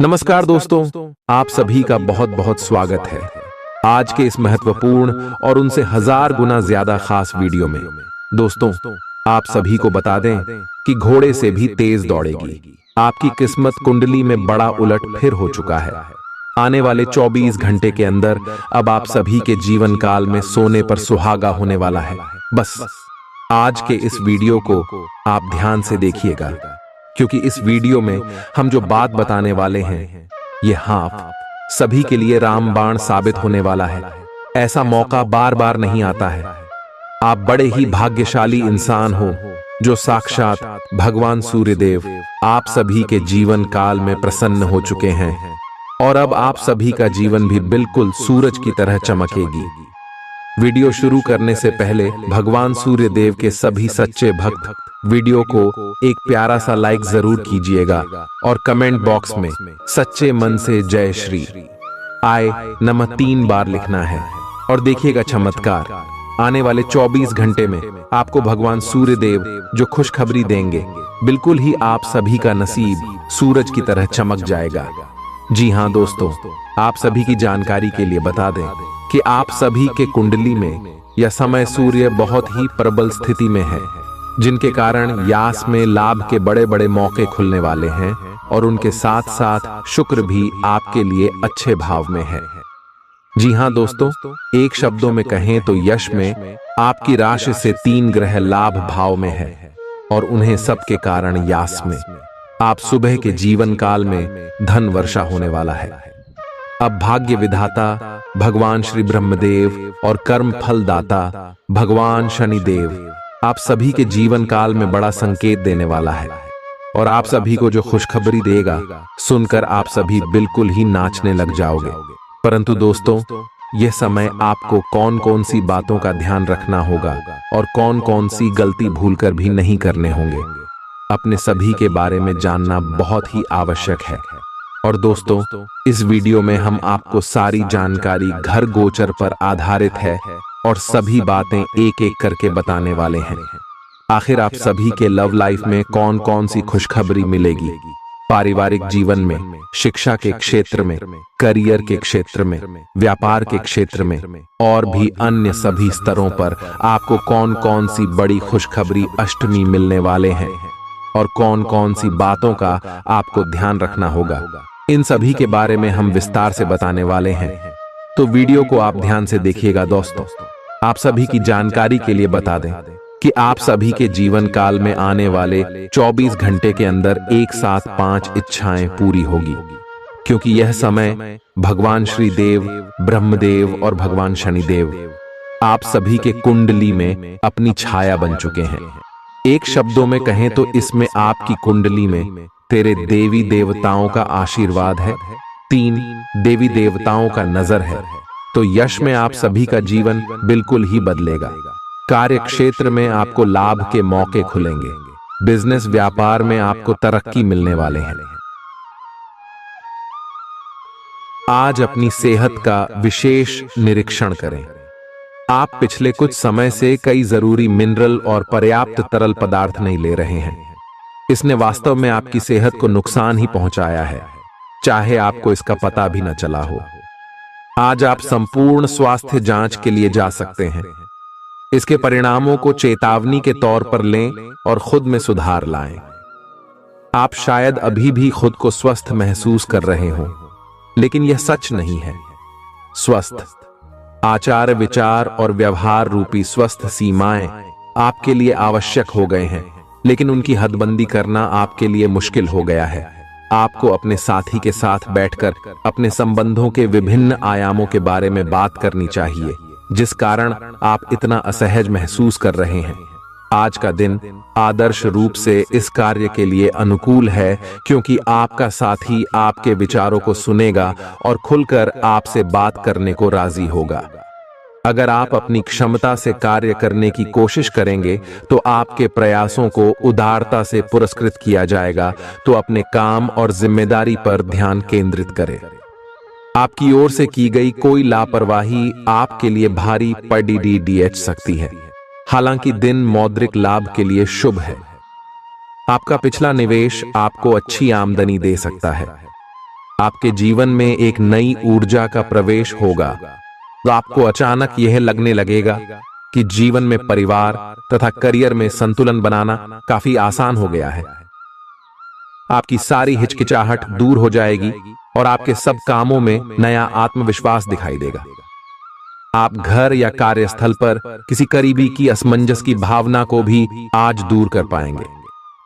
नमस्कार दोस्तों, आप सभी का बहुत बहुत स्वागत है आज के इस महत्वपूर्ण और उनसे हजार गुना ज्यादा खास वीडियो में। दोस्तों, आप सभी को बता दें कि घोड़े से भी तेज दौड़ेगी आपकी किस्मत कुंडली में बड़ा उलट फिर हो चुका है। आने वाले 24 घंटे के अंदर अब आप सभी के जीवन काल में सोने पर सुहागा होने वाला है। बस आज के इस वीडियो को आप ध्यान से देखिएगा, क्योंकि इस वीडियो में हम जो बात बताने वाले हैं ये आप सभी के लिए रामबाण साबित होने वाला है। ऐसा मौका बार बार नहीं आता है। आप बड़े ही भाग्यशाली इंसान हो जो साक्षात भगवान सूर्यदेव आप सभी के जीवन काल में प्रसन्न हो चुके हैं और अब आप सभी का जीवन भी बिल्कुल सूरज की तरह चमकेगी। वीडियो शुरू करने से पहले भगवान सूर्यदेव के सभी सच्चे भक्त वीडियो को एक प्यारा सा लाइक जरूर कीजिएगा और कमेंट बॉक्स में सच्चे मन से जय श्री आय नमः 3 बार लिखना है। और देखिएगा चमत्कार, आने वाले 24 घंटे में आपको भगवान सूर्यदेव जो खुशखबरी देंगे, बिल्कुल ही आप सभी का नसीब सूरज की तरह चमक जाएगा। जी हाँ दोस्तों, आप सभी की जानकारी के लिए बता दें कि आप सभी के कुंडली में यह समय सूर्य बहुत ही प्रबल स्थिति में है, जिनके कारण यास में लाभ के बड़े बड़े मौके खुलने वाले हैं और उनके साथ साथ शुक्र भी आपके लिए अच्छे भाव में है। जी हाँ दोस्तों, एक शब्दों में कहें तो यश में आपकी राशि से 3 ग्रह लाभ भाव में है और उन्हें सबके कारण यास में आप सुबह के जीवन काल में धन वर्षा होने वाला है। अब भाग्य विधाता भगवान श्री ब्रह्मदेव और कर्म फल दाता भगवान शनिदेव आप सभी के जीवन काल में बड़ा संकेत देने वाला है और आप सभी को जो खुशखबरी देगा सुनकर आप सभी बिल्कुल ही नाचने लग जाओगे। परंतु दोस्तों, यह समय आपको कौन कौन सी बातों का ध्यान रखना होगा और कौन कौन सी गलती भूलकर भी नहीं करने होंगे, अपने सभी के बारे में जानना बहुत ही आवश्यक है। और दोस्तों, इस वीडियो में हम आपको सारी जानकारी घर गोचर पर आधारित है और सभी बातें एक एक करके बताने वाले हैं। आखिर आप सभी के लव लाइफ में कौन कौन सी खुशखबरी मिलेगी, पारिवारिक जीवन में, शिक्षा के क्षेत्र में, करियर के क्षेत्र में, व्यापार के क्षेत्र में और भी अन्य सभी स्तरों पर आपको कौन कौन सी बड़ी खुशखबरी अष्टमी मिलने वाले हैं और कौन कौन सी बातों का आपको ध्यान रखना होगा, इन सभी के बारे में हम विस्तार से बताने वाले हैं। तो वीडियो को आप ध्यान से देखिएगा। दोस्तों, आप सभी की जानकारी के लिए बता दें कि आप सभी के जीवन काल में आने वाले 24 घंटे के अंदर एक साथ 5 इच्छाएं पूरी होगी, क्योंकि यह समय भगवान श्री देव, ब्रह्मदेव और भगवान शनिदेव आप सभी के कुंडली में अपनी छाया बन चुके हैं। एक शब्दों में कहें तो इसमें आपकी कुंडली में तेरे देवी देवताओं का आशीर्वाद है, 3 देवी देवताओं का नजर है। तो यश में आप सभी का जीवन बिल्कुल ही बदलेगा। कार्य क्षेत्र में आपको लाभ के मौके खुलेंगे, बिजनेस व्यापार में आपको तरक्की मिलने वाले हैं। आज अपनी सेहत का विशेष निरीक्षण करें। आप पिछले कुछ समय से कई जरूरी मिनरल और पर्याप्त तरल पदार्थ नहीं ले रहे हैं। इसने वास्तव में आपकी सेहत को नुकसान ही पहुंचाया है, चाहे आपको इसका पता भी न चला हो। आज आप संपूर्ण स्वास्थ्य जांच के लिए जा सकते हैं। इसके परिणामों को चेतावनी के तौर पर लें और खुद में सुधार लाएं। आप शायद अभी भी खुद को स्वस्थ महसूस कर रहे हों, लेकिन यह सच नहीं है। स्वस्थ आचार, विचार और व्यवहार रूपी स्वस्थ सीमाएं आपके लिए आवश्यक हो गए हैं, लेकिन उनकी हदबंदी करना आपके लिए मुश्किल हो गया है। आपको अपने साथी के साथ बैठकर अपने संबंधों के विभिन्न आयामों के बारे में बात करनी चाहिए, जिस कारण आप इतना असहज महसूस कर रहे हैं। आज का दिन आदर्श रूप से इस कार्य के लिए अनुकूल है, क्योंकि आपका साथी आपके विचारों को सुनेगा और खुलकर आपसे बात करने को राजी होगा। अगर आप अपनी क्षमता से कार्य करने की कोशिश करेंगे तो आपके प्रयासों को उदारता से पुरस्कृत किया जाएगा। तो अपने काम और जिम्मेदारी पर ध्यान केंद्रित करें। आपकी ओर से की गई कोई लापरवाही आपके लिए भारी पड़ सकती है। हालांकि दिन मौद्रिक लाभ के लिए शुभ है। आपका पिछला निवेश आपको अच्छी आमदनी दे सकता है। आपके जीवन में एक नई ऊर्जा का प्रवेश होगा। तो आपको अचानक यह लगने लगेगा कि जीवन में परिवार तथा करियर में संतुलन बनाना काफी आसान हो गया है। आपकी सारी हिचकिचाहट दूर हो जाएगी और आपके सब कामों में नया आत्मविश्वास दिखाई देगा। आप घर या कार्यस्थल पर किसी करीबी की असमंजस की भावना को भी आज दूर कर पाएंगे।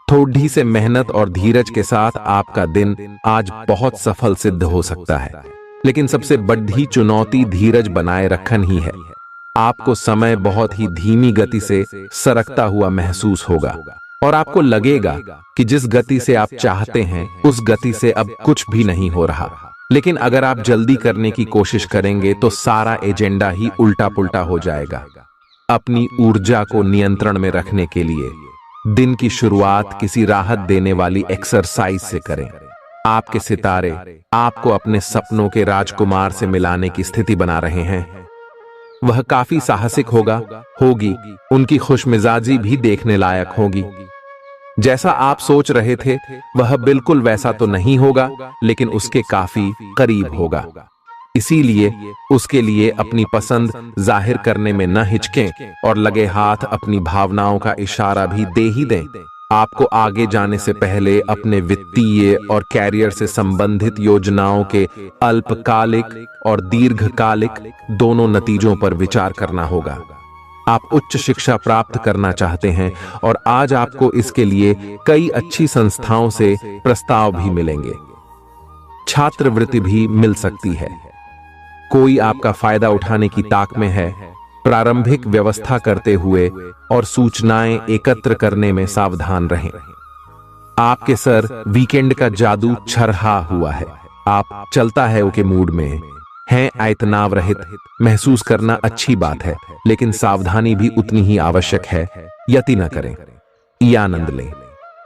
थोड़ी से मेहनत और धीरज के साथ आपका दिन आज बहुत सफल सिद्ध हो सकता है। लेकिन सबसे बड़ी चुनौती धीरज बनाए रखना ही है। आपको समय बहुत ही धीमी गति से सरकता हुआ महसूस होगा और आपको लगेगा कि जिस गति से आप चाहते हैं उस गति से अब कुछ भी नहीं हो रहा। लेकिन अगर आप जल्दी करने की कोशिश करेंगे तो सारा एजेंडा ही उल्टा पुल्टा हो जाएगा। अपनी ऊर्जा को नियंत्रण में रखने के लिए दिन की शुरुआत किसी राहत देने वाली एक्सरसाइज से करें। आपके सितारे आपको अपने सपनों के राजकुमार से मिलाने की स्थिति बना रहे हैं। वह काफी साहसिक होगी, उनकी खुशमिजाजी भी देखने लायक होगी। जैसा आप सोच रहे थे वह बिल्कुल वैसा तो नहीं होगा, लेकिन उसके काफी करीब होगा। इसीलिए उसके लिए अपनी पसंद जाहिर करने में न हिचकें और लगे हाथ अपनी भावनाओं का इशारा भी दे ही दें। आपको आगे जाने से पहले अपने वित्तीय और कैरियर से संबंधित योजनाओं के अल्पकालिक और दीर्घकालिक दोनों नतीजों पर विचार करना होगा। आप उच्च शिक्षा प्राप्त करना चाहते हैं और आज आपको इसके लिए कई अच्छी संस्थाओं से प्रस्ताव भी मिलेंगे। छात्रवृत्ति भी मिल सकती है। कोई आपका फायदा उठाने की ताक में है। प्रारंभिक व्यवस्था करते हुए और सूचनाएं एकत्र करने में सावधान रहें। आपके सर वीकेंड का जादू छरहा हुआ है। आप चलता है के मूड में हैं। आयतनाव रहित महसूस करना अच्छी बात है, लेकिन सावधानी भी उतनी ही आवश्यक है। यति न करें या आनंद लें,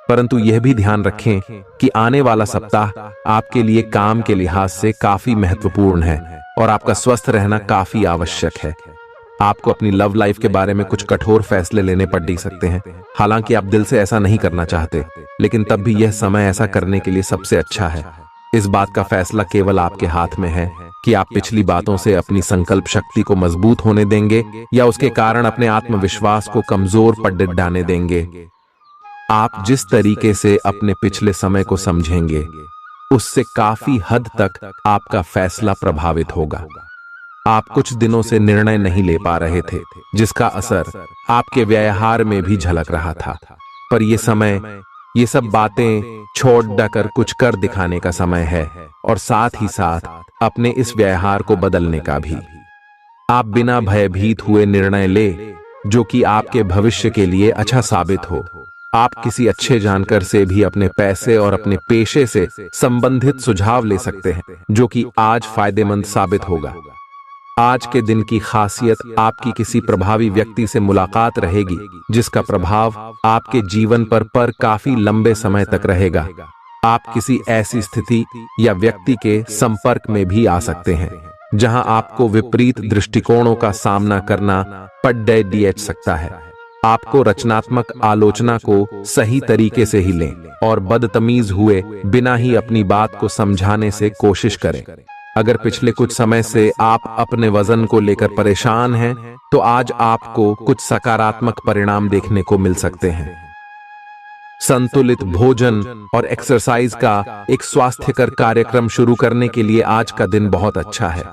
परंतु यह भी ध्यान रखें कि आने वाला सप्ताह आपके लिए काम के लिहाज से काफी महत्वपूर्ण है और आपका स्वस्थ रहना काफी आवश्यक है। आपको अपनी लव लाइफ के बारे में कुछ कठोर फैसले लेने पड़ भी सकते हैं। हालांकि आप दिल से ऐसा नहीं करना चाहते, लेकिन तब भी यह समय ऐसा करने के लिए सबसे अच्छा है। इस बात का फैसला केवल आपके हाथ में है कि आप पिछली बातों से अपनी संकल्प शक्ति को मजबूत होने देंगे या उसके कारण अपने आत्मविश्वास को कमजोर पड़ डालने देंगे। आप जिस तरीके से अपने पिछले समय को समझेंगे उससे काफी हद तक आपका फैसला प्रभावित होगा। आप कुछ दिनों से निर्णय नहीं ले पा रहे थे, जिसका असर आपके व्यवहार में भी झलक रहा था। पर यह समय ये सब बातें छोड़ देकर कुछ कर दिखाने का समय है और साथ ही साथ अपने इस व्यवहार को बदलने का भी। आप बिना भयभीत हुए निर्णय ले जो कि आपके भविष्य के लिए अच्छा साबित हो। आप किसी अच्छे जानकार से भी अपने पैसे और अपने पेशे से संबंधित सुझाव ले सकते हैं, जो कि आज फायदेमंद साबित होगा। आज के दिन की खासियत आपकी किसी प्रभावी व्यक्ति से मुलाकात रहेगी, जिसका प्रभाव आपके जीवन पर काफी लंबे समय तक रहेगा। आप किसी ऐसी स्थिति या व्यक्ति के संपर्क में भी आ सकते हैं जहां आपको विपरीत दृष्टिकोणों का सामना करना पड़ सकता है। आपको रचनात्मक आलोचना को सही तरीके से ही लें और बदतमीज हुए बिना ही अपनी बात को समझाने से कोशिश करें। अगर पिछले कुछ समय से आप अपने वजन को लेकर परेशान हैं, तो आज आपको कुछ सकारात्मक परिणाम देखने को मिल सकते हैं। संतुलित भोजन और एक्सरसाइज का एक स्वास्थ्यकर कार्यक्रम शुरू करने के लिए आज का दिन बहुत अच्छा है।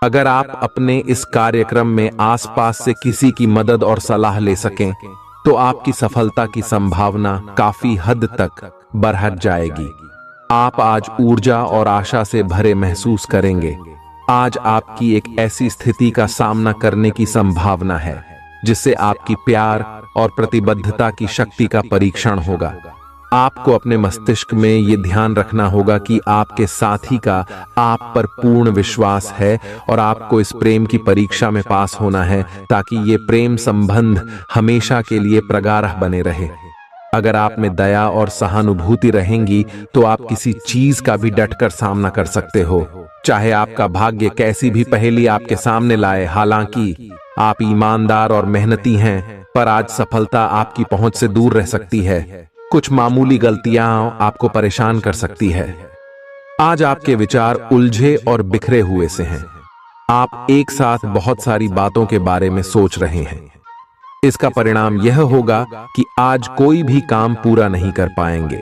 अगर आप अपने इस कार्यक्रम में आसपास से किसी की मदद और सलाह ले सकें, तो आपकी सफलता की संभावना काफी हद तक बढ़ जाएगी। आप आज ऊर्जा और आशा से भरे महसूस करेंगे। आज आपकी एक ऐसी स्थिति का सामना करने की संभावना है जिससे आपकी प्यार और प्रतिबद्धता की शक्ति का परीक्षण होगा। आपको अपने मस्तिष्क में ये ध्यान रखना होगा कि आपके साथी का आप पर पूर्ण विश्वास है और आपको इस प्रेम की परीक्षा में पास होना है, ताकि ये प्रेम संबंध हमेशा के लिए प्रगाढ़ बने रहे। अगर आप में दया और सहानुभूति रहेंगी तो आप किसी चीज का भी डटकर सामना कर सकते हो, चाहे आपका भाग्य कैसी भी पहेली आपके सामने लाए। हालांकि आप ईमानदार और मेहनती हैं, पर आज सफलता आपकी पहुंच से दूर रह सकती है। कुछ मामूली गलतियां आपको परेशान कर सकती है। आज आपके विचार उलझे और बिखरे हुए से हैं। आप एक साथ बहुत सारी बातों के बारे में सोच रहे हैं। इसका परिणाम यह होगा कि आज कोई भी काम पूरा नहीं कर पाएंगे।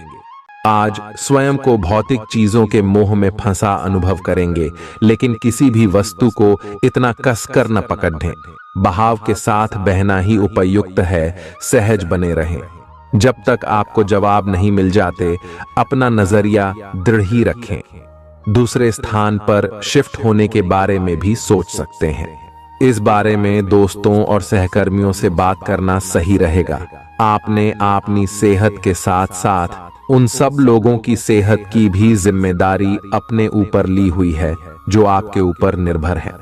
आज स्वयं को भौतिक चीजों के मोह में फंसा अनुभव करेंगे, लेकिन किसी भी वस्तु को इतना कसकर न पकड़ें। बहाव के साथ बहना ही उपयुक्त है। सहज बने रहें। जब तक आपको जवाब नहीं मिल जाते, अपना नजरिया दृढ़ ही रखें। दूसरे स्थान पर शिफ्ट होने के बारे में भी सोच सकते हैं। इस बारे में दोस्तों और सहकर्मियों से बात करना सही रहेगा। आपने अपनी सेहत के साथ साथ उन सब लोगों की सेहत की भी जिम्मेदारी अपने ऊपर ली हुई है जो आपके ऊपर निर्भर है।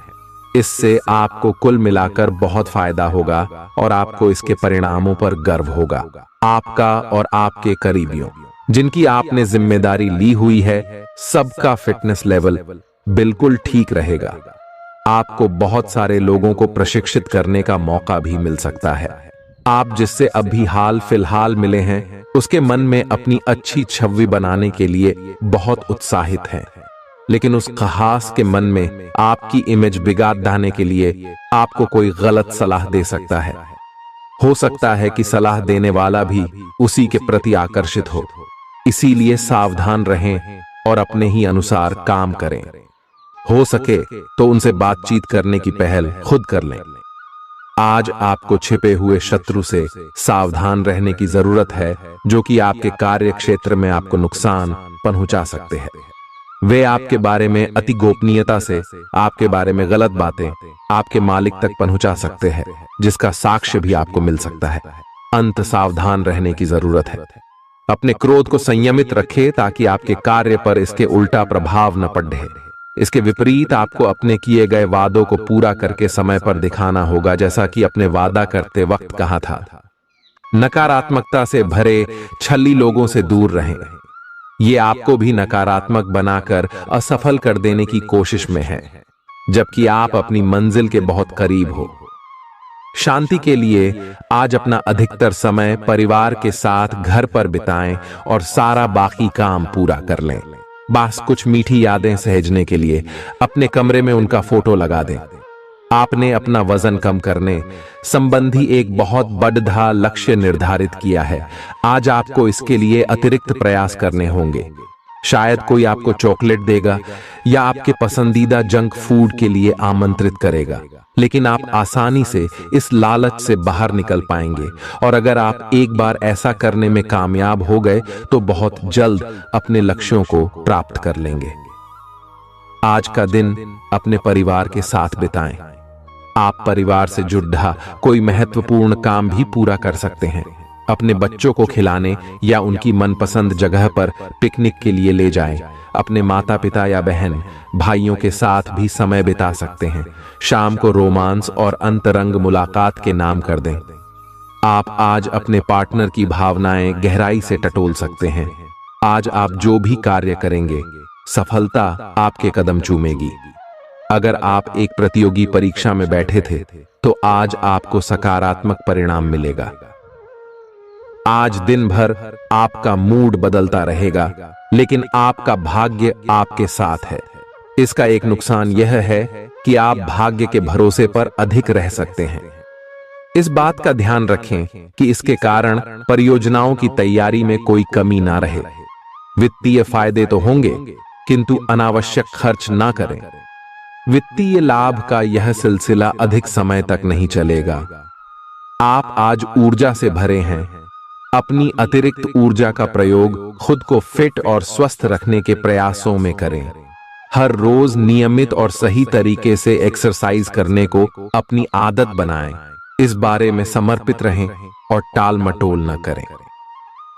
इससे आपको कुल मिलाकर बहुत फायदा होगा और आपको इसके परिणामों पर गर्व होगा। आपका और आपके करीबियों जिनकी आपने जिम्मेदारी ली हुई है, सबका फिटनेस लेवल बिल्कुल ठीक रहेगा। आपको बहुत सारे लोगों को प्रशिक्षित करने का मौका भी मिल सकता है। आप जिससे अभी हाल फिलहाल मिले हैं, उसके मन में अपनी अच्छी छवि बनाने के लिए बहुत उत्साहित हैं, लेकिन उस खास के मन में आपकी इमेज बिगाड़ डालने के लिए आपको कोई गलत सलाह दे सकता है। हो सकता है कि सलाह देने वाला भी उसी के प्रति आकर्षित हो। इसीलिए सावधान रहें और अपने ही अनुसार काम करें। हो सके तो उनसे बातचीत करने की पहल खुद कर लें। आज आपको छिपे हुए शत्रु से सावधान रहने की जरूरत है, जो कि आपके कार्य क्षेत्र में आपको नुकसान पहुंचा सकते हैं। वे आपके बारे में अति गोपनीयता से आपके बारे में गलत बातें आपके मालिक तक पहुंचा सकते हैं, जिसका साक्ष्य भी आपको मिल सकता है। अंत सावधान रहने की जरूरत है। अपने क्रोध को संयमित रखें ताकि आपके कार्य पर इसके उल्टा प्रभाव न पड़े। इसके विपरीत आपको अपने किए गए वादों को पूरा करके समय पर दिखाना होगा, जैसा कि अपने वादा करते वक्त कहा था। नकारात्मकता से भरे छली लोगों से दूर रहें। ये आपको भी नकारात्मक बनाकर असफल कर देने की कोशिश में है, जबकि आप अपनी मंजिल के बहुत करीब हो। शांति के लिए आज अपना अधिकतर समय परिवार के साथ घर पर बिताएं और सारा बाकी काम पूरा कर लें। बस कुछ मीठी यादें सहेजने के लिए अपने कमरे में उनका फोटो लगा दें। आपने अपना वजन कम करने संबंधी एक बहुत बड़ा लक्ष्य निर्धारित किया है। आज आपको इसके लिए अतिरिक्त प्रयास करने होंगे। शायद कोई आपको चॉकलेट देगा या आपके पसंदीदा जंक फूड के लिए आमंत्रित करेगा, लेकिन आप आसानी से इस लालच से बाहर निकल पाएंगे। और अगर आप एक बार ऐसा करने में कामयाब हो गए तो बहुत जल्द अपने लक्ष्यों को प्राप्त कर लेंगे। आज का दिन अपने परिवार के साथ बिताएं। आप परिवार से जुड़ा कोई महत्वपूर्ण काम भी पूरा कर सकते हैं। अपने बच्चों को खिलाने या उनकी मनपसंद जगह पर पिकनिक के लिए ले जाएं। अपने माता पिता या बहन भाइयों के साथ भी समय बिता सकते हैं। शाम को रोमांस और अंतरंग मुलाकात के नाम कर दें। आप आज अपने पार्टनर की भावनाएं गहराई से टटोल सकते हैं। आज आप जो भी कार्य करेंगे, सफलता आपके कदम चूमेगी। अगर आप एक प्रतियोगी परीक्षा में बैठे थे तो आज आपको सकारात्मक परिणाम मिलेगा। आज दिन भर आपका मूड बदलता रहेगा, लेकिन आपका भाग्य आपके साथ है। इसका एक नुकसान यह है कि आप भाग्य के भरोसे पर अधिक रह सकते हैं। इस बात का ध्यान रखें कि इसके कारण परियोजनाओं की तैयारी में कोई कमी ना रहे। वित्तीय फायदे तो होंगे, किंतु अनावश्यक खर्च ना करें। वित्तीय लाभ का यह सिलसिला अधिक समय तक नहीं चलेगा। आप आज ऊर्जा से भरे हैं। अपनी अतिरिक्त ऊर्जा का प्रयोग खुद को फिट और स्वस्थ रखने के प्रयासों में करें। हर रोज नियमित और सही तरीके से एक्सरसाइज करने को अपनी आदत बनाएं। इस बारे में समर्पित रहें और टाल मटोल न करें।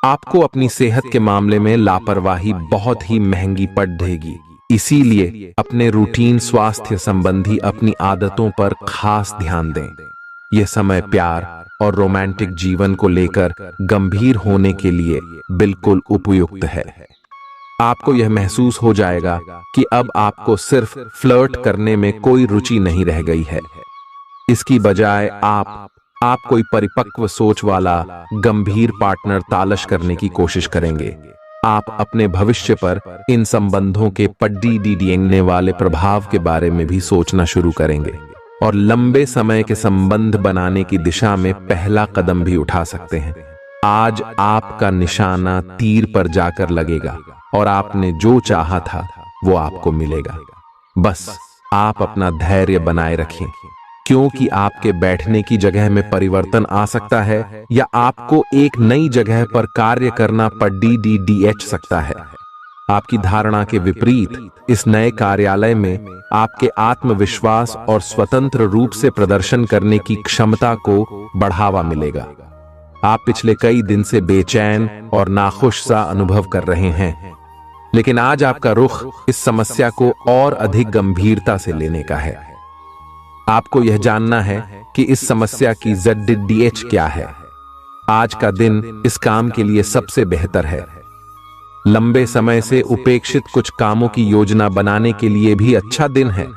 आपको अपनी सेहत के मामले में लापरवाही बहुत ही महंगी पड़ेगी। इसीलिए अपने रूटीन स्वास्थ्य संबंधी अपनी आदतों पर खास ध्यान दें। यह समय प्यार और रोमांटिक जीवन को लेकर गंभीर होने के लिए बिल्कुल उपयुक्त है। आपको यह महसूस हो जाएगा कि अब आपको सिर्फ फ्लर्ट करने में कोई रुचि नहीं रह गई है। इसकी बजाय आप कोई परिपक्व सोच वाला गंभीर पार्टनर तलाश करने की कोशिश करेंगे। आप अपने भविष्य पर इन संबंधों के पड़ने वाले प्रभाव के बारे में भी सोचना शुरू करेंगे और लंबे समय के संबंध बनाने की दिशा में पहला कदम भी उठा सकते हैं। आज आपका निशाना तीर पर जाकर लगेगा और आपने जो चाहा था वो आपको मिलेगा। बस आप अपना धैर्य बनाए रखें, क्योंकि आपके बैठने की जगह में परिवर्तन आ सकता है या आपको एक नई जगह पर कार्य करना पड़ सकता है। आपकी धारणा के विपरीत इस नए कार्यालय में आपके आत्मविश्वास और स्वतंत्र रूप से प्रदर्शन करने की क्षमता को बढ़ावा मिलेगा। आप पिछले कई दिन से बेचैन और नाखुश सा अनुभव कर रहे हैं, लेकिन आज आपका रुख इस समस्या को और अधिक गंभीरता से लेने का है। आपको यह जानना है कि इस समस्या की ZDH क्या है। आज का दिन इस काम के लिए सबसे बेहतर है। लंबे समय से उपेक्षित कुछ कामों की योजना बनाने के लिए भी अच्छा दिन है।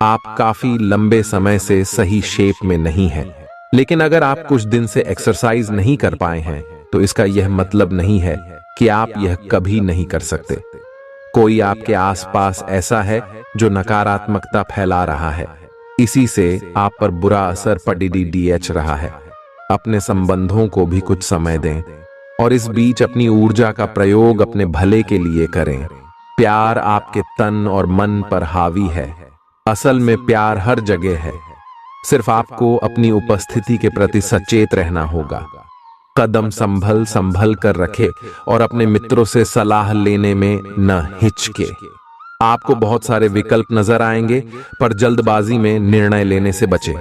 आप काफी लंबे समय से सही शेप में नहीं हैं, लेकिन अगर आप कुछ दिन से एक्सरसाइज नहीं कर पाए हैं तो इसका यह मतलब नहीं है कि आप यह कभी नहीं कर सकते। कोई आपके आसपास ऐसा है जो नकारात्मकता फैला रहा है, इसी से आप पर बुरा असर पड़ रहा है। अपने संबंधों को भी कुछ समय दें और इस बीच अपनी ऊर्जा का प्रयोग अपने भले के लिए करें। प्यार आपके तन और मन पर हावी है। असल में प्यार हर जगह है, सिर्फ आपको अपनी उपस्थिति के प्रति सचेत रहना होगा। कदम संभल कर रखे और अपने मित्रों से सलाह लेने में न हिचके। आपको बहुत सारे विकल्प नजर आएंगे, पर जल्दबाजी में निर्णय लेने से बचें।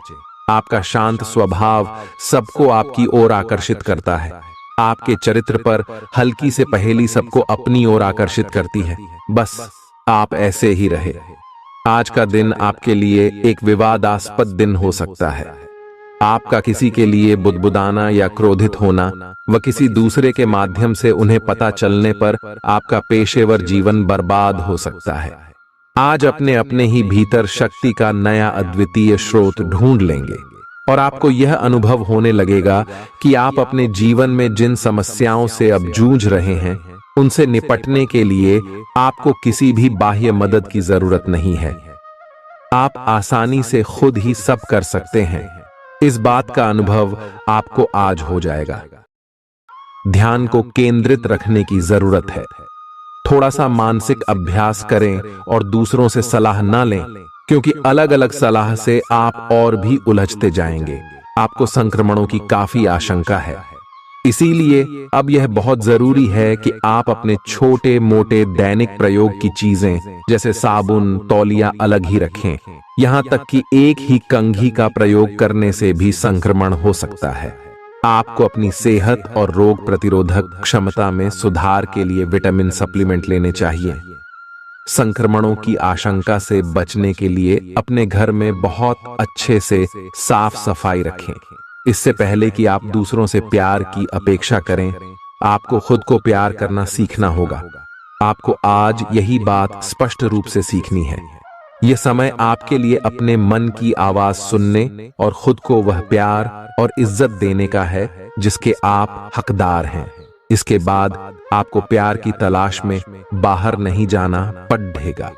आपका शांत स्वभाव सबको आपकी ओर आकर्षित करता है। आपके चरित्र पर हल्की से पहेली सबको अपनी ओर आकर्षित करती है। बस आप ऐसे ही रहे। आज का दिन आपके लिए एक विवादास्पद दिन हो सकता है। आपका किसी के लिए बुदबुदाना या क्रोधित होना व किसी दूसरे के माध्यम से उन्हें पता चलने पर आपका पेशेवर जीवन बर्बाद हो सकता है। आज अपने अपने ही भीतर शक्ति का नया अद्वितीय स्रोत ढूंढ लेंगे और आपको यह अनुभव होने लगेगा कि आप अपने जीवन में जिन समस्याओं से अब जूझ रहे हैं उनसे निपटने के लिए आपको किसी भी बाह्य मदद की जरूरत नहीं है। आप आसानी से खुद ही सब कर सकते हैं। इस बात का अनुभव आपको आज हो जाएगा। ध्यान को केंद्रित रखने की जरूरत है। थोड़ा सा मानसिक अभ्यास करें और दूसरों से सलाह ना लें, क्योंकि अलग अलग सलाह से आप और भी उलझते जाएंगे। आपको संक्रमणों की काफी आशंका है, इसीलिए अब यह बहुत जरूरी है कि आप अपने छोटे मोटे दैनिक प्रयोग की चीजें जैसे साबुन, तौलिया अलग ही रखें। यहां तक कि एक ही कंघी का प्रयोग करने से भी संक्रमण हो सकता है। आपको अपनी सेहत और रोग प्रतिरोधक क्षमता में सुधार के लिए विटामिन सप्लीमेंट लेने चाहिए। संक्रमणों की आशंका से बचने के लिए अपने घर में बहुत अच्छे से साफ सफाई रखें। इससे पहले कि आप दूसरों से प्यार की अपेक्षा करें, आपको खुद को प्यार करना सीखना होगा। आपको आज यही बात स्पष्ट रूप से सीखनी है। यह समय आपके लिए अपने मन की आवाज सुनने और खुद को वह प्यार और इज्जत देने का है जिसके आप हकदार हैं। इसके बाद आपको प्यार की तलाश में बाहर नहीं जाना पड़ेगा।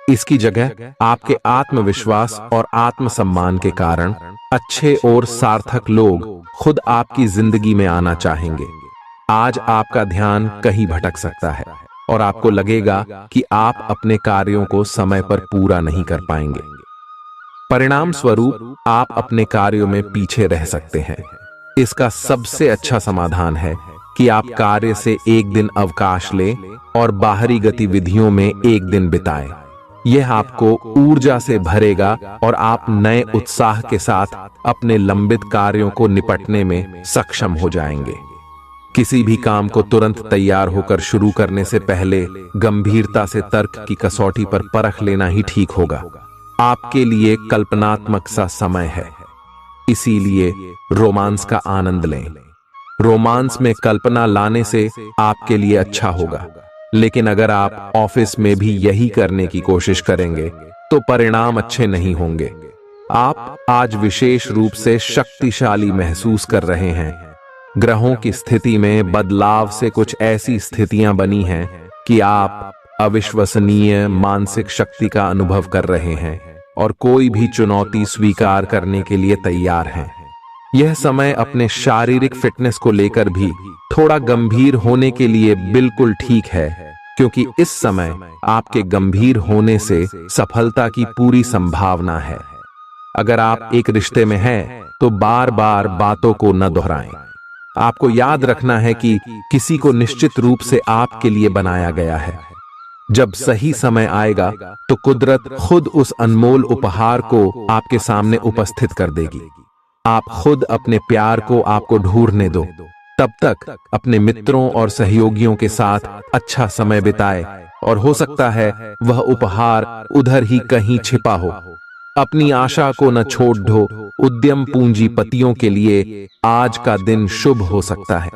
इसकी जगह आपके आत्मविश्वास और आत्मसम्मान के कारण अच्छे और सार्थक लोग खुद आपकी जिंदगी में आना चाहेंगे। आज आपका ध्यान कहीं भटक सकता है और आपको लगेगा कि आप अपने कार्यों को समय पर पूरा नहीं कर पाएंगे। परिणाम स्वरूप आप अपने कार्यों में पीछे रह सकते हैं। इसका सबसे अच्छा समाधान है कि आप कार्य से एक दिन अवकाश लें और बाहरी गतिविधियों में एक दिन बिताएं। यह आपको ऊर्जा से भरेगा और आप नए उत्साह के साथ अपने लंबित कार्यों को निपटने में सक्षम हो जाएंगे। किसी भी काम को तुरंत तैयार होकर शुरू करने से पहले गंभीरता से तर्क की कसौटी पर परख लेना ही ठीक होगा। आपके लिए कल्पनात्मक सा समय है, इसीलिए रोमांस का आनंद लें। रोमांस में कल्पना लाने से आपके लिए अच्छा होगा, लेकिन अगर आप ऑफिस में भी यही करने की कोशिश करेंगे तो परिणाम अच्छे नहीं होंगे। आप आज विशेष रूप से शक्तिशाली महसूस कर रहे हैं। ग्रहों की स्थिति में बदलाव से कुछ ऐसी स्थितियां बनी हैं कि आप अविश्वसनीय मानसिक शक्ति का अनुभव कर रहे हैं और कोई भी चुनौती स्वीकार करने के लिए तैयार हैं। यह समय अपने शारीरिक फिटनेस को लेकर भी थोड़ा गंभीर होने के लिए बिल्कुल ठीक है, क्योंकि इस समय आपके गंभीर होने से सफलता की पूरी संभावना है। अगर आप एक रिश्ते में हैं, तो बार बार बातों को न दोहराएं। आपको याद रखना है कि किसी को निश्चित रूप से आपके लिए बनाया गया है। जब सही समय आएगा तो कुदरत खुद उस अनमोल उपहार को आपके सामने उपस्थित कर देगी। आप खुद अपने प्यार को आपको ढूंढने दो। तब तक अपने मित्रों और सहयोगियों के साथ अच्छा समय बिताए, और हो सकता है वह उपहार उधर ही कहीं छिपा हो। अपनी आशा को न छोड़ दो। उद्यम पूंजीपतियों के लिए आज का दिन शुभ हो सकता है।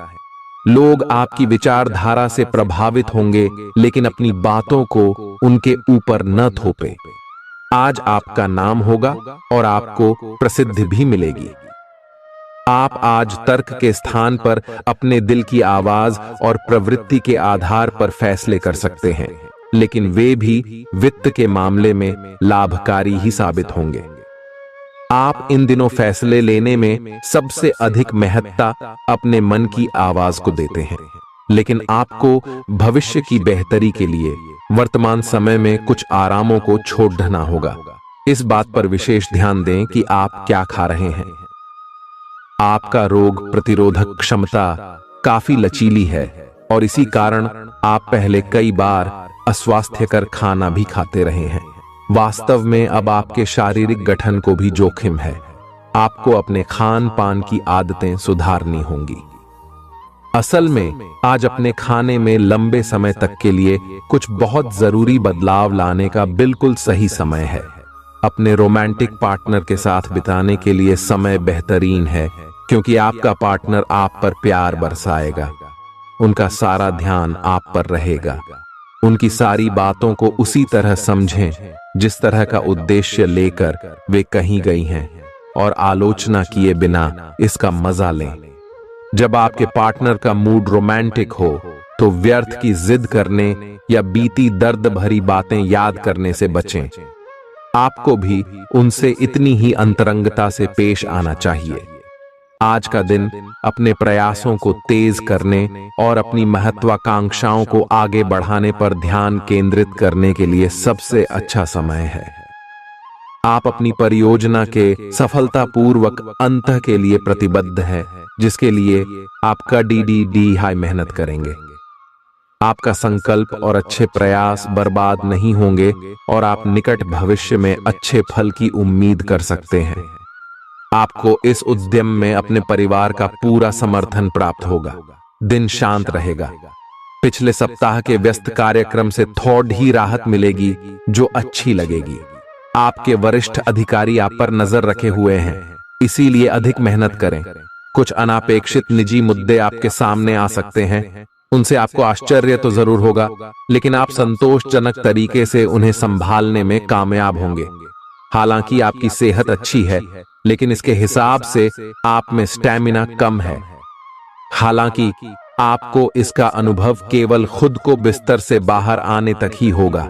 लोग आपकी विचारधारा से प्रभावित होंगे, लेकिन अपनी बातों को उनके ऊपर न थोपे। आज आपका नाम होगा और आपको प्रसिद्धि भी मिलेगी। आप आज तर्क के स्थान पर अपने दिल की आवाज और प्रवृत्ति के आधार पर फैसले कर सकते हैं, लेकिन वे भी वित्त के मामले में लाभकारी ही साबित होंगे। आप इन दिनों फैसले लेने में सबसे अधिक महत्ता अपने मन की आवाज को देते हैं, लेकिन आपको भविष्य की बेहतरी के लिए वर्तमान समय में कुछ आरामों को छोड़ना होगा। इस बात पर विशेष ध्यान दें कि आप क्या खा रहे हैं। आपका रोग प्रतिरोधक क्षमता काफी लचीली है, और इसी कारण आप पहले कई बार अस्वास्थ्यकर खाना भी खाते रहे हैं। वास्तव में अब आपके शारीरिक गठन को भी जोखिम है। आपको अपने खान पान की आदतें सुधारनी होंगी। असल में आज अपने खाने में लंबे समय तक के लिए कुछ बहुत जरूरी बदलाव लाने का बिल्कुल सही समय है। अपने रोमांटिक पार्टनर के साथ बिताने के लिए समय बेहतरीन है, क्योंकि आपका पार्टनर आप पर प्यार बरसाएगा। उनका सारा ध्यान आप पर रहेगा। उनकी सारी बातों को उसी तरह समझें जिस तरह का उद्देश्य लेकर वे कहीं गई हैं, और आलोचना किए बिना इसका मजा लें। जब आपके पार्टनर का मूड रोमांटिक हो तो व्यर्थ की जिद करने या बीती दर्द भरी बातें याद करने से बचें। आपको भी उनसे इतनी ही अंतरंगता से पेश आना चाहिए। आज का दिन अपने प्रयासों को तेज करने और अपनी महत्वाकांक्षाओं को आगे बढ़ाने पर ध्यान केंद्रित करने के लिए सबसे अच्छा समय है। आप अपनी परियोजना के सफलतापूर्वक अंत के लिए प्रतिबद्ध हैं, जिसके लिए आप कड़ी हाई मेहनत करेंगे। आपका संकल्प और अच्छे प्रयास बर्बाद नहीं होंगे, और आप निकट भविष्य में अच्छे फल की उम्मीद कर सकते हैं। आपको इस उद्यम में अपने परिवार का पूरा समर्थन प्राप्त होगा। दिन शांत रहेगा। पिछले सप्ताह के व्यस्त कार्यक्रम से थोड़ी ही राहत मिलेगी, जो अच्छी लगेगी। आपके वरिष्ठ अधिकारी आप पर नजर रखे हुए हैं, इसीलिए अधिक मेहनत करें। कुछ अनापेक्षित निजी मुद्दे आपके सामने आ सकते हैं। उनसे आपको आश्चर्य तो जरूर होगा, लेकिन आप संतोषजनक तरीके से उन्हें संभालने में कामयाब होंगे। हालांकि आपकी सेहत अच्छी है, लेकिन इसके हिसाब से आप में स्टैमिना कम है। हालांकि आपको इसका अनुभव केवल खुद को बिस्तर से बाहर आने तक ही होगा।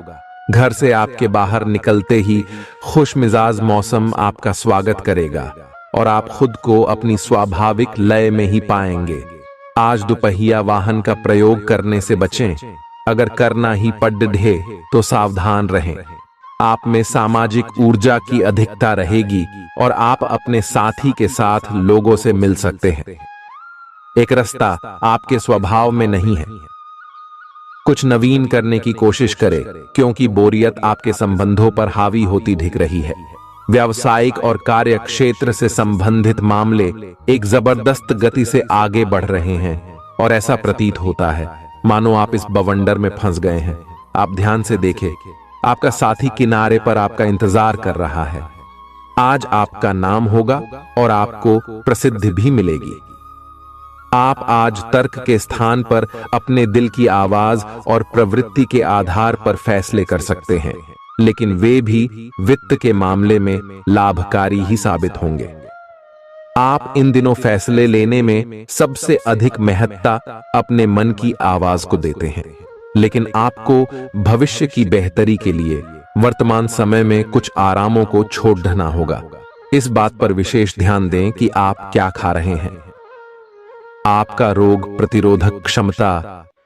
घर से आपके बाहर निकलते ही खुशमिजाज मौसम आपका स्वागत करेगा, और आप खुद को अपनी स्वाभाविक लय में ही पाएंगे। आज दुपहिया वाहन का प्रयोग करने से बचें। अगर करना ही पड़े तो सावधान रहें। आप में सामाजिक ऊर्जा की अधिकता रहेगी, और आप अपने साथी के साथ लोगों से मिल सकते हैं। एक रास्ता आपके स्वभाव में नहीं है। कुछ नवीन करने की कोशिश करें, क्योंकि बोरियत आपके संबंधों पर हावी होती दिख रही है। व्यावसायिक और कार्य क्षेत्र से संबंधित मामले एक जबरदस्त गति से आगे बढ़ रहे हैं, और ऐसा प्रतीत होता है मानो आप इस बवंडर में फंस गए हैं। आप ध्यान से देखें, आपका साथी किनारे पर आपका इंतजार कर रहा है। आज आपका नाम होगा और आपको प्रसिद्धि भी मिलेगी। आप आज तर्क के स्थान पर अपने दिल की आवाज और प्रवृत्ति के आधार पर फैसले कर सकते हैं, लेकिन वे भी वित्त के मामले में लाभकारी ही साबित होंगे। आप इन दिनों फैसले लेने में सबसे अधिक महत्ता अपने मन की आवाज को देते हैं, लेकिन आपको भविष्य की बेहतरी के लिए वर्तमान समय में कुछ आरामों को छोड़ना होगा। इस बात पर विशेष ध्यान दें कि आप क्या खा रहे हैं। आपका रोग प्रतिरोधक क्षमता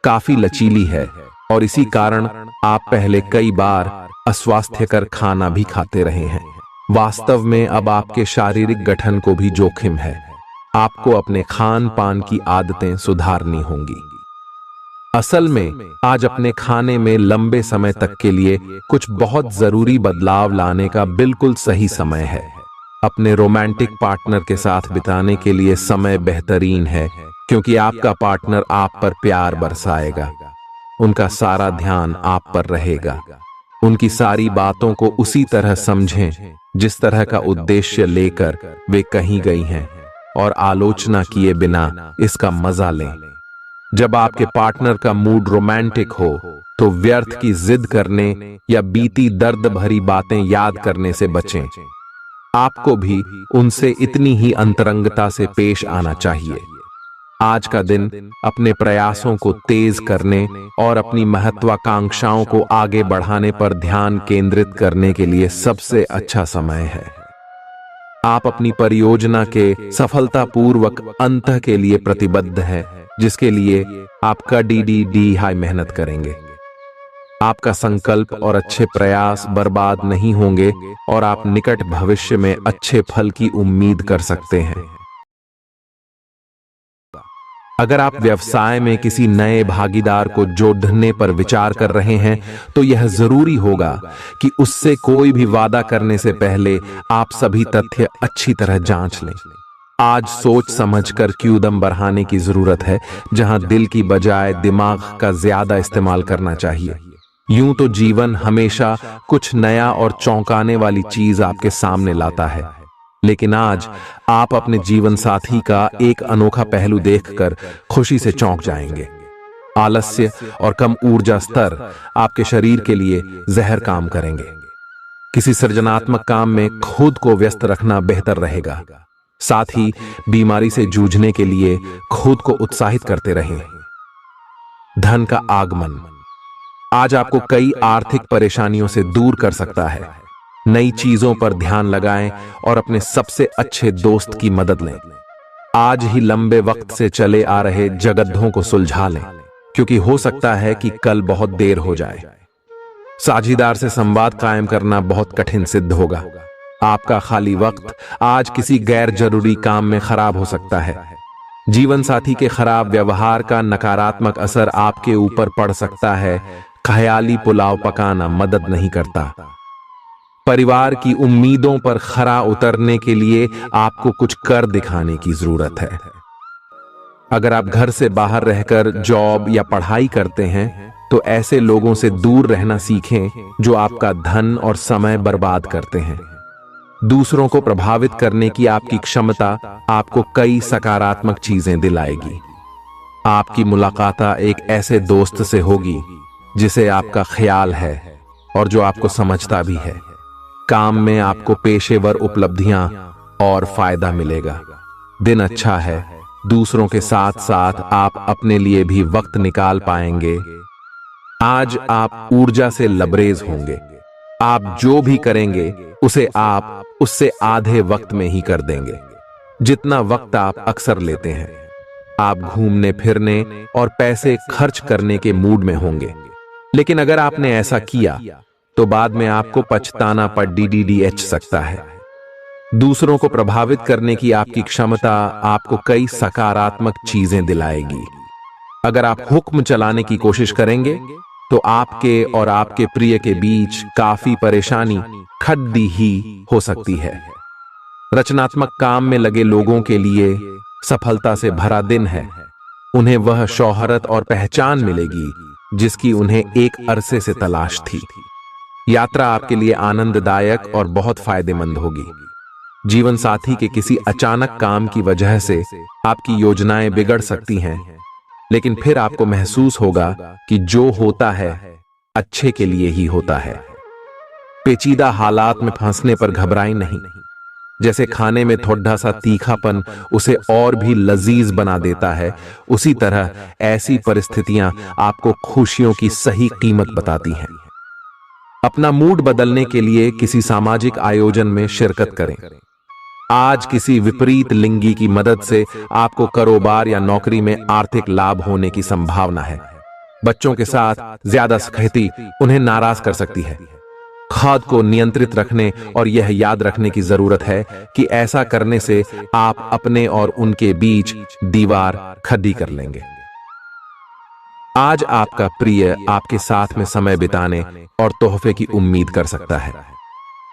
काफी लचीली है और इसी कारण आप पहले कई बार अस्वास्थ्यकर खाना भी खाते रहे हैं। वास्तव में अब आपके शारीरिक गठन को भी जोखिम है। आपको अपने खान पान की आदतें सुधारनी होंगी। असल में आज अपने खाने में लंबे समय तक के लिए कुछ बहुत जरूरी बदलाव लाने का बिल्कुल सही समय है। अपने रोमांटिक पार्टनर के साथ बिताने के लिए समय बेहतरीन है, क्योंकि आपका पार्टनर आप पर प्यार बरसाएगा। उनका सारा ध्यान आप पर रहेगा। उनकी सारी बातों को उसी तरह समझें जिस तरह का उद्देश्य लेकर वे कहीं गई हैं, और आलोचना किए बिना इसका मजा लें। जब आपके पार्टनर का मूड रोमांटिक हो तो व्यर्थ की जिद करने या बीती दर्द भरी बातें याद करने से बचें। आपको भी उनसे इतनी ही अंतरंगता से पेश आना चाहिए। आज का दिन अपने प्रयासों को तेज करने और अपनी महत्वाकांक्षाओं को आगे बढ़ाने पर ध्यान केंद्रित करने के लिए सबसे अच्छा समय है। आप अपनी परियोजना के सफलतापूर्वक अंत के लिए प्रतिबद्ध हैं, जिसके लिए आपका डी हाई मेहनत करेंगे। आपका संकल्प और अच्छे प्रयास बर्बाद नहीं होंगे और आप निकट भविष्य में अच्छे फल की उम्मीद कर सकते हैं। अगर आप व्यवसाय में किसी नए भागीदार को जोड़ने पर विचार कर रहे हैं तो यह जरूरी होगा कि उससे कोई भी वादा करने से पहले आप सभी तथ्य अच्छी तरह जांच लें। आज सोच समझकर कदम बढ़ाने की जरूरत है, जहां दिल की बजाय दिमाग का ज्यादा इस्तेमाल करना चाहिए। यूं तो जीवन हमेशा कुछ नया और चौंकाने वाली चीज आपके सामने लाता है, लेकिन आज आप अपने जीवन साथी का एक अनोखा पहलू देखकर खुशी से चौंक जाएंगे। आलस्य और कम ऊर्जा स्तर आपके शरीर के लिए जहर काम करेंगे। किसी सृजनात्मक काम में खुद को व्यस्त रखना बेहतर रहेगा। साथ ही बीमारी से जूझने के लिए खुद को उत्साहित करते रहें। धन का आगमन आज आपको कई आर्थिक परेशानियों से दूर कर सकता है। नई चीजों पर ध्यान लगाएं और अपने सबसे अच्छे दोस्त की मदद लें। आज ही लंबे वक्त से चले आ रहे जगद्धों को सुलझा लें, क्योंकि हो सकता है कि कल बहुत देर हो जाए। साझीदार से संवाद कायम करना बहुत कठिन सिद्ध होगा। आपका खाली वक्त आज किसी गैर जरूरी काम में खराब हो सकता है। जीवन साथी के खराब व्यवहार का नकारात्मक असर आपके ऊपर पड़ सकता है। ख्याली पुलाव पकाना मदद नहीं करता। परिवार की उम्मीदों पर खरा उतरने के लिए आपको कुछ कर दिखाने की जरूरत है। अगर आप घर से बाहर रहकर जॉब या पढ़ाई करते हैं तो ऐसे लोगों से दूर रहना सीखें जो आपका धन और समय बर्बाद करते हैं। दूसरों को प्रभावित करने की आपकी क्षमता आपको कई सकारात्मक चीजें दिलाएगी। आपकी मुलाकात एक ऐसे दोस्त से होगी जिसे आपका ख्याल है और जो आपको समझता भी है। काम में आपको पेशेवर उपलब्धियां और फायदा मिलेगा। दिन अच्छा है। दूसरों के साथ साथ आप अपने लिए भी वक्त निकाल पाएंगे। आज आप ऊर्जा से लबरेज होंगे। आप जो भी करेंगे उसे आप उससे आधे वक्त में ही कर देंगे जितना वक्त आप अक्सर लेते हैं। आप घूमने फिरने और पैसे खर्च करने के मूड में होंगे, लेकिन अगर आपने ऐसा किया तो बाद में आपको पछताना पर DDDH सकता है। दूसरों को प्रभावित करने की आपकी क्षमता आपको कई सकारात्मक चीजें दिलाएगी। अगर आप हुक्म चलाने की कोशिश करेंगे तो आपके और आपके प्रिय के बीच काफी परेशानी खड़ी ही हो सकती है। रचनात्मक काम में लगे लोगों के लिए सफलता से भरा दिन है। उन्हें वह शोहरत और पहचान मिलेगी जिसकी उन्हें एक अरसे से तलाश थी। यात्रा आपके लिए आनंददायक और बहुत फायदेमंद होगी। जीवन साथी के किसी अचानक काम की वजह से आपकी योजनाएं बिगड़ सकती हैं, लेकिन फिर आपको महसूस होगा कि जो होता है अच्छे के लिए ही होता है। पेचीदा हालात में फंसने पर घबराएं नहीं। जैसे खाने में थोड़ा सा तीखापन उसे और भी लजीज बना देता है, उसी तरह ऐसी परिस्थितियां आपको खुशियों की सही कीमत बताती हैं। अपना मूड बदलने के लिए किसी सामाजिक आयोजन में शिरकत करें। आज किसी विपरीत लिंगी की मदद से आपको कारोबार या नौकरी में आर्थिक लाभ होने की संभावना है। बच्चों के साथ ज्यादा सख्ती उन्हें नाराज कर सकती है। खुद को नियंत्रित रखने और यह याद रखने की जरूरत है कि ऐसा करने से आप अपने और उनके बीच दीवार खड़ी कर लेंगे। आज आपका प्रिय आपके साथ में समय बिताने और तोहफे की उम्मीद कर सकता है।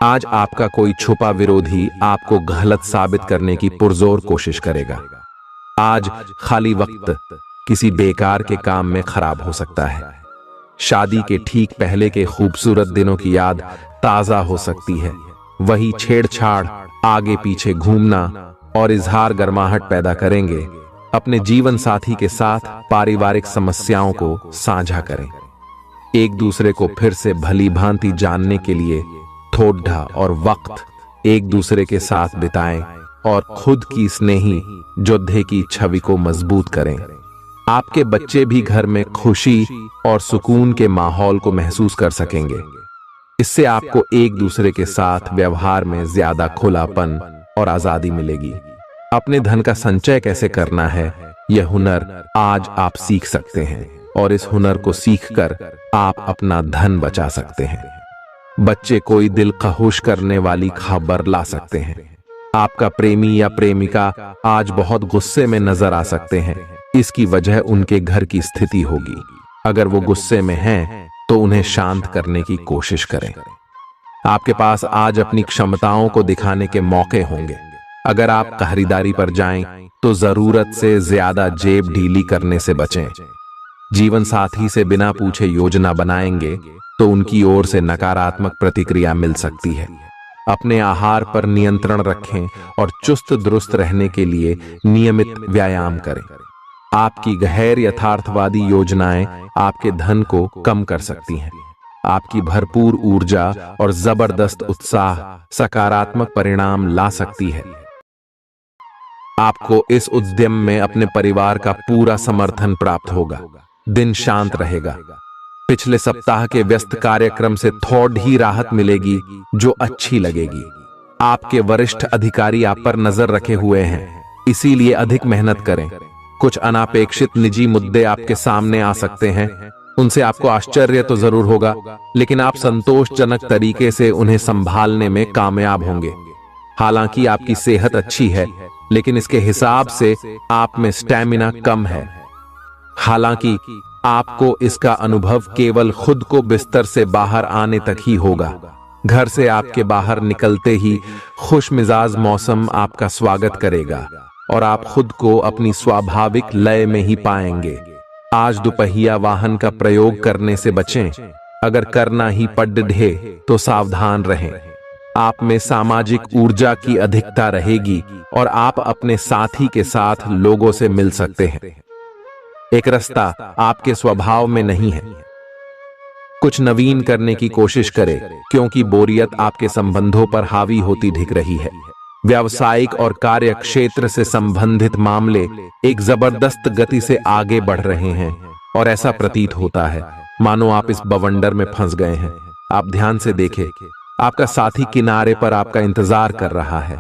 आज आपका कोई छुपा विरोधी आपको गलत साबित करने की पुरजोर कोशिश करेगा। आज खाली वक्त किसी बेकार के काम में खराब हो सकता है। शादी के ठीक पहले के खूबसूरत दिनों की याद ताजा हो सकती है। वही छेड़छाड़, आगे पीछे घूमना और इजहार गर्माहट पैदा करेंगे। अपने जीवन साथी के साथ पारिवारिक समस्याओं को साझा करें। एक दूसरे को फिर से भली भांति जानने के लिए थोड़ा और वक्त एक दूसरे के साथ बिताएं और खुद की स्नेही योद्धे की छवि को मजबूत करें। आपके बच्चे भी घर में खुशी और सुकून के माहौल को महसूस कर सकेंगे। इससे आपको एक दूसरे के साथ व्यवहार में ज्यादा खुलापन और आजादी मिलेगी। अपने धन का संचय कैसे करना है, यह हुनर आज आप सीख सकते हैं और इस हुनर को सीखकर आप अपना धन बचा सकते हैं। बच्चे कोई दिल खहुश करने वाली खबर ला सकते हैं। आपका प्रेमी या प्रेमिका आज बहुत गुस्से में नजर आ सकते हैं। इसकी वजह उनके घर की स्थिति होगी। अगर वो गुस्से में हैं, तो उन्हें शांत करने की कोशिश करें। आपके पास आज अपनी क्षमताओं को दिखाने के मौके होंगे। अगर आप खरीदारी पर जाएं, तो जरूरत से ज्यादा जेब ढीली करने से बचें। जीवन साथी से बिना पूछे योजना बनाएंगे तो उनकी ओर से नकारात्मक प्रतिक्रिया मिल सकती है। अपने आहार पर नियंत्रण रखें और चुस्त दुरुस्त रहने के लिए नियमित व्यायाम करें। आपकी गैर यथार्थवादी योजनाएं आपके धन को कम कर सकती हैं। आपकी भरपूर ऊर्जा और जबरदस्त उत्साह सकारात्मक परिणाम ला सकती है। आपको इस उद्यम में अपने परिवार का पूरा समर्थन प्राप्त होगा। दिन शांत रहेगा। पिछले सप्ताह के व्यस्त कार्यक्रम से थोड़ी राहत मिलेगी जो अच्छी लगेगी। आपके वरिष्ठ अधिकारी आप पर नजर रखे हुए हैं, इसीलिए अधिक मेहनत करें। कुछ अनापेक्षित निजी मुद्दे आपके सामने आ सकते हैं। उनसे आपको आश्चर्य तो जरूर होगा, लेकिन आप संतोषजनक तरीके से उन्हें संभालने में कामयाब होंगे। हालांकि आपकी सेहत अच्छी है, लेकिन इसके हिसाब से आप में स्टैमिना कम है। हालांकि आपको इसका अनुभव केवल खुद को बिस्तर से बाहर आने तक ही होगा। घर से आपके बाहर निकलते ही खुश मिजाज मौसम आपका स्वागत करेगा और आप खुद को अपनी स्वाभाविक लय में ही पाएंगे। आज दुपहिया वाहन का प्रयोग करने से बचें। अगर करना ही पड़े तो सावधान रहें। आप में सामाजिक ऊर्जा की अधिकता रहेगी और आप अपने साथी के साथ लोगों से मिल सकते हैं। एक रास्ता आपके स्वभाव में नहीं है। कुछ नवीन करने की कोशिश करें, क्योंकि बोरियत आपके संबंधों पर हावी होती दिख रही है। व्यावसायिक और कार्य क्षेत्र से संबंधित मामले एक जबरदस्त गति से आगे बढ़ रहे हैं और ऐसा प्रतीत होता है मानो आप इस बवंडर में फंस गए हैं। आप ध्यान से देखें, आपका साथी किनारे पर आपका इंतजार कर रहा है।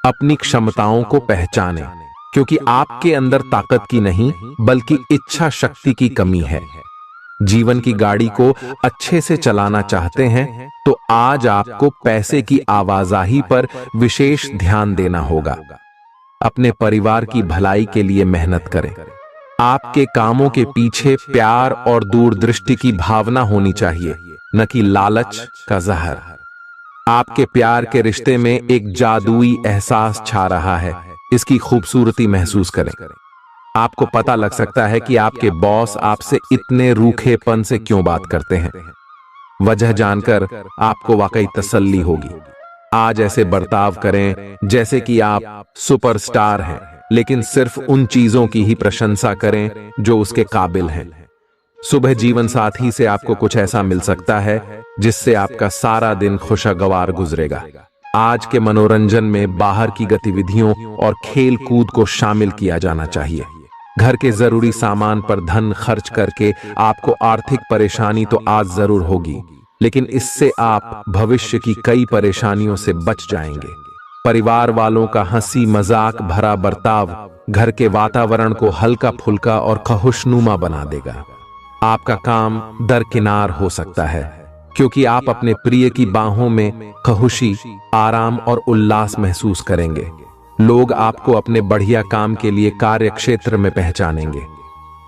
अपनी क्षमताओं को पहचानें, क्योंकि आपके अंदर ताकत की नहीं बल्कि इच्छा शक्ति की कमी है। जीवन की गाड़ी को अच्छे से चलाना चाहते हैं तो आज आपको पैसे की आवाजाही पर विशेष ध्यान देना होगा। अपने परिवार की भलाई के लिए मेहनत करें। आपके कामों के पीछे प्यार और दूरदृष्टि की भावना होनी चाहिए, न कि लालच का जहर। आपके प्यार के रिश्ते में एक जादुई एहसास छा रहा है। इसकी खूबसूरती महसूस करें। आपको पता लग सकता है कि आपके बॉस आपसे इतने रूखेपन से क्यों बात करते हैं। वजह जानकर आपको वाकई तसल्ली होगी। आज ऐसे बर्ताव करें जैसे कि आप सुपरस्टार हैं, लेकिन सिर्फ उन चीजों की ही प्रशंसा करें जो उसके काबिल हैं। सुबह जीवन साथी से आपको कुछ ऐसा मिल सकता है जिससे आपका सारा दिन खुशगवार गुजरेगा। आज के मनोरंजन में बाहर की गतिविधियों और खेल कूद को शामिल किया जाना चाहिए। घर के जरूरी सामान पर धन खर्च करके आपको आर्थिक परेशानी तो आज जरूर होगी, लेकिन इससे आप भविष्य की कई परेशानियों से बच जाएंगे। परिवार वालों का हंसी मजाक भरा बर्ताव घर के वातावरण को हल्का फुल्का और खुशनुमा बना देगा। आपका काम दरकिनार हो सकता है, क्योंकि आप अपने प्रिय की बाहों में खुशी, आराम और उल्लास महसूस करेंगे। लोग आपको अपने बढ़िया काम के लिए कार्य क्षेत्र में पहचानेंगे।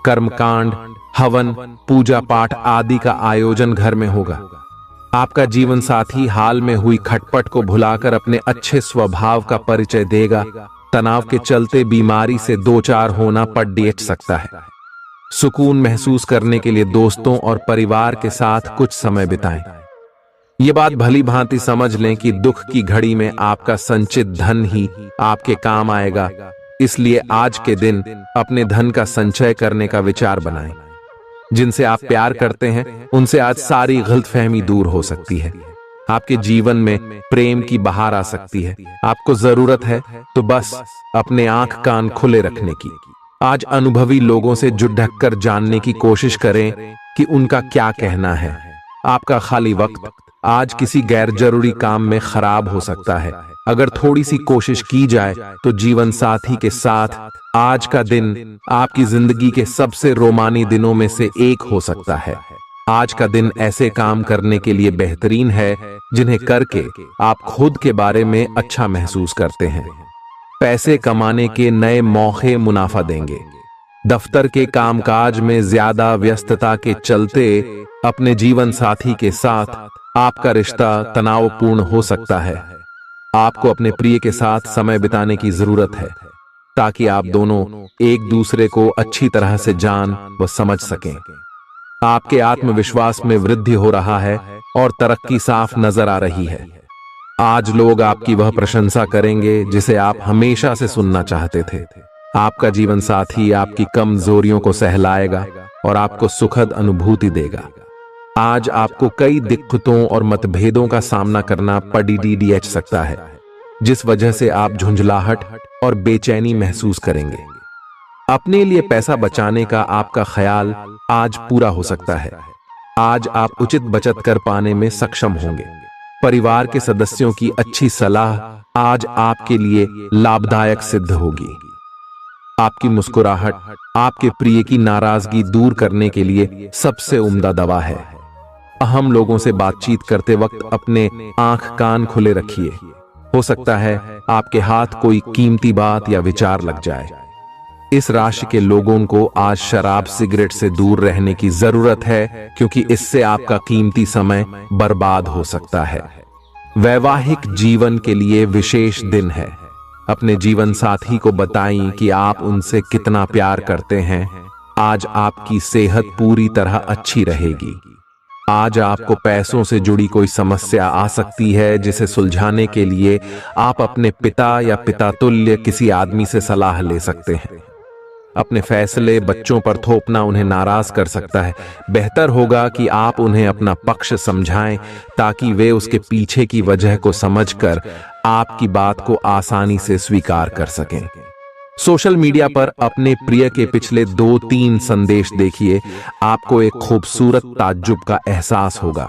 कर्मकांड, हवन, पूजा पाठ आदि का आयोजन घर में होगा। आपका जीवन साथी हाल में हुई खटपट को भुलाकर अपने अच्छे स्वभाव का परिचय देगा। तनाव के चलते बीमारी से दो चार होना पड़ सकता है। सुकून महसूस करने के लिए दोस्तों और परिवार के साथ कुछ समय बिताएं। ये बात भली भांति समझ लें कि दुख की घड़ी में आपका संचित धन ही आपके काम आएगा, इसलिए आज के दिन अपने धन का संचय करने का विचार बनाएं। जिनसे आप प्यार करते हैं उनसे आज सारी गलतफहमी दूर हो सकती है। आपके जीवन में प्रेम की बहार आ सकती है। आपको जरूरत है तो बस अपने आंख कान खुले रखने की। आज अनुभवी लोगों से जुट ढक कर जानने की कोशिश करें कि उनका क्या कहना है। आपका खाली वक्त आज किसी गैर जरूरी काम में खराब हो सकता है। अगर थोड़ी सी कोशिश की जाए तो जीवन साथी के साथ आज का दिन आपकी जिंदगी के सबसे रोमानी दिनों में से एक हो सकता है। आज का दिन ऐसे काम करने के लिए बेहतरीन है जिन्हें करके आप खुद के बारे में अच्छा महसूस करते हैं। पैसे कमाने के नए मौके मुनाफा देंगे। दफ्तर के कामकाज में ज्यादा व्यस्तता के चलते अपने जीवन साथी के साथ आपका रिश्ता तनावपूर्ण हो सकता है। आपको अपने प्रिय के साथ समय बिताने की जरूरत है ताकि आप दोनों एक दूसरे को अच्छी तरह से जान व समझ सकें। आपके आत्मविश्वास में वृद्धि हो रहा है और तरक्की साफ नजर आ रही है। आज लोग आपकी वह प्रशंसा करेंगे जिसे आप हमेशा से सुनना चाहते थे। आपका जीवन साथी आपकी कमजोरियों को सहलाएगा और आपको सुखद अनुभूति देगा। आज आपको कई दिक्कतों और मतभेदों का सामना करना पड़ सकता है, जिस वजह से आप झुंझलाहट और बेचैनी महसूस करेंगे। अपने लिए पैसा बचाने का आपका ख्याल आज पूरा हो सकता है। आज आप उचित बचत कर पाने में सक्षम होंगे। परिवार के सदस्यों की अच्छी सलाह आज आपके लिए लाभदायक सिद्ध होगी। आपकी मुस्कुराहट आपके प्रिय की नाराजगी दूर करने के लिए सबसे उम्दा दवा है। अहम लोगों से बातचीत करते वक्त अपने आंख कान खुले रखिए। हो सकता है आपके हाथ कोई कीमती बात या विचार लग जाए। इस राशि के लोगों को आज शराब सिगरेट से दूर रहने की जरूरत है, क्योंकि इससे आपका कीमती समय बर्बाद हो सकता है। वैवाहिक जीवन के लिए विशेष दिन है। अपने जीवन साथी को बताएं कि आप उनसे कितना प्यार करते हैं। आज आपकी सेहत पूरी तरह अच्छी रहेगी। आज आपको पैसों से जुड़ी कोई समस्या आ सकती है, जिसे सुलझाने के लिए आप अपने पिता या पिता तुल्य किसी आदमी से सलाह ले सकते हैं। अपने फैसले बच्चों पर थोपना उन्हें नाराज कर सकता है। बेहतर होगा कि आप उन्हें अपना पक्ष समझाएं ताकि वे उसके पीछे की वजह को समझकर आपकी बात को आसानी से स्वीकार कर सकें। सोशल मीडिया पर अपने प्रिय के पिछले 2-3 संदेश देखिए। आपको एक खूबसूरत ताज्जुब का एहसास होगा।